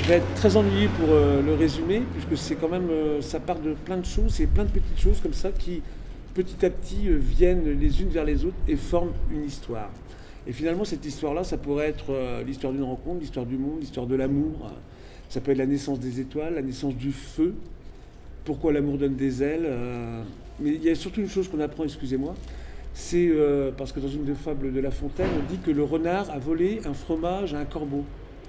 Je vais être très ennuyé pour le résumer, puisque c'est quand même, ça part de plein de choses, c'est plein de petites choses comme ça qui, petit à petit, viennent les unes vers les autres et forment une histoire. Et finalement, cette histoire-là, ça pourrait être l'histoire d'une rencontre, l'histoire du monde, l'histoire de l'amour. Ça peut être la naissance des étoiles, la naissance du feu, pourquoi l'amour donne des ailes. Mais il y a surtout une chose qu'on apprend, excusez-moi, c'est parce que dans une des fables de La Fontaine, on dit que le renard a volé un fromage à un corbeau.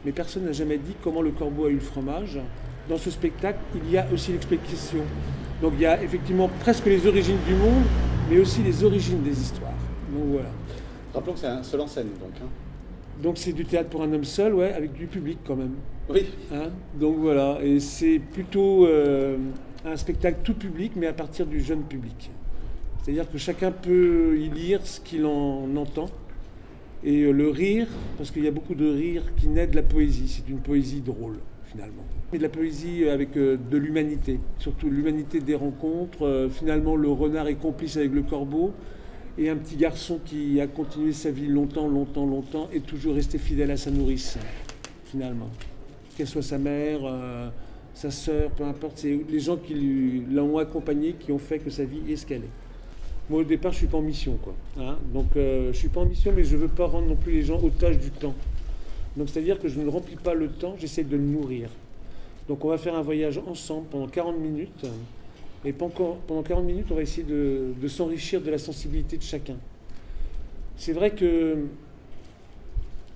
Mais personne n'a jamais dit comment le corbeau a eu le fromage. Dans ce spectacle, il y a aussi l'explication. Donc il y a effectivement presque les origines du monde, mais aussi les origines des histoires. Donc voilà. Rappelons que c'est un seul en scène, donc. Hein. Donc c'est du théâtre pour un homme seul, ouais, avec du public quand même. Oui. Hein, donc voilà, et c'est plutôt un spectacle tout public, mais à partir du jeune public. C'est-à-dire que chacun peut y lire ce qu'il en entend. Et le rire, parce qu'il y a beaucoup de rire qui naît de la poésie. C'est une poésie drôle, finalement. Et de la poésie avec de l'humanité, surtout l'humanité des rencontres. Finalement, le renard est complice avec le corbeau. Et un petit garçon qui a continué sa vie longtemps, longtemps, longtemps, et toujours resté fidèle à sa nourrice, finalement. Qu'elle soit sa mère, sa sœur, peu importe. C'est les gens qui l'ont accompagné qui ont fait que sa vie est ce qu'elle est. Moi, au départ, je ne suis pas en mission, quoi. Hein, donc, je ne suis pas en mission, mais je ne veux pas rendre non plus les gens otages du temps. Donc, c'est-à-dire que je ne remplis pas le temps, j'essaie de le nourrir. Donc, on va faire un voyage ensemble pendant 40 minutes. Et pendant 40 minutes, on va essayer de s'enrichir de la sensibilité de chacun. C'est vrai que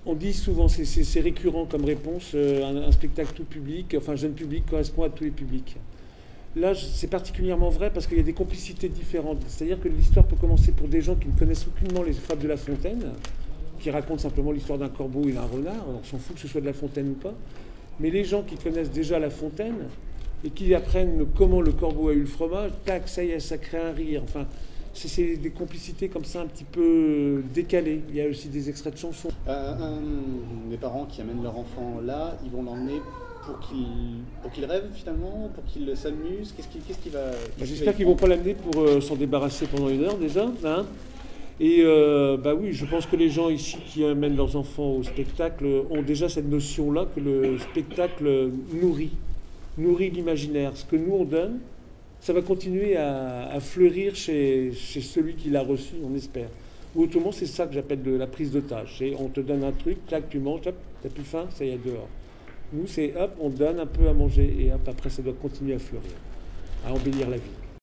on dit souvent, c'est récurrent comme réponse, un spectacle tout public, enfin jeune public correspond à tous les publics. Là, c'est particulièrement vrai parce qu'il y a des complicités différentes. C'est-à-dire que l'histoire peut commencer pour des gens qui ne connaissent aucunement les fables de La Fontaine, qui racontent simplement l'histoire d'un corbeau et d'un renard. On s'en fout que ce soit de La Fontaine ou pas. Mais les gens qui connaissent déjà La Fontaine et qui apprennent comment le corbeau a eu le fromage, tac, ça y est, ça crée un rire. Enfin, c'est des complicités comme ça un petit peu décalées. Il y a aussi des extraits de chansons. Des parents qui amènent leur enfant là, ils vont l'emmener pour qu'il rêve finalement, pour qu'il s'amuse. Qu'est-ce qui va... J'espère qu'ils ne vont pas l'amener pour s'en débarrasser pendant 1 heure déjà. Hein. Et bah oui, je pense que les gens ici qui amènent leurs enfants au spectacle ont déjà cette notion-là que le spectacle nourrit l'imaginaire. Ce que nous on donne, ça va continuer à fleurir chez celui qui l'a reçu, on espère. Ou autrement, c'est ça que j'appelle de la prise d'otage. On te donne un truc, clac, tu manges, hop, t'as plus faim, ça y est, dehors. Nous, c'est hop, on donne un peu à manger et hop, après ça doit continuer à fleurir, à embellir la vie.